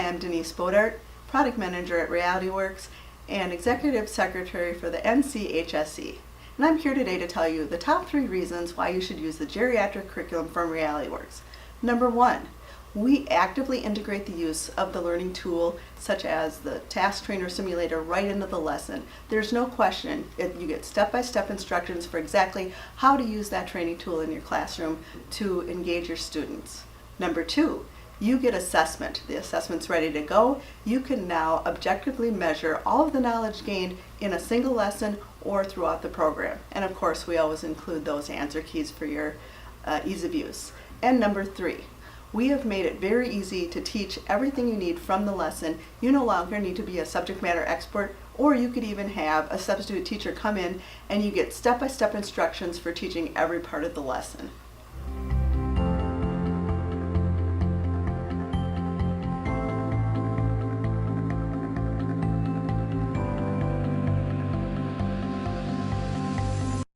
Hi, I'm Denise Bodart, Product Manager at Realityworks and Executive Secretary for the NCHSE. And I'm here today to tell you the top 3 reasons why you should use the Geriatric Curriculum from Realityworks. Number 1, we actively integrate the use of the learning tool such as the Task Trainer Simulator right into the lesson. There's no question, you get step-by-step instructions for exactly how to use that training tool in your classroom to engage your students. Number 2, you get assessment. The assessment's ready to go. You can now objectively measure all of the knowledge gained in a single lesson or throughout the program. And of course, we always include those answer keys for your ease of use. And number 3, we have made it very easy to teach everything you need from the lesson. You no longer need to be a subject matter expert, or you could even have a substitute teacher come in and you get step-by-step instructions for teaching every part of the lesson.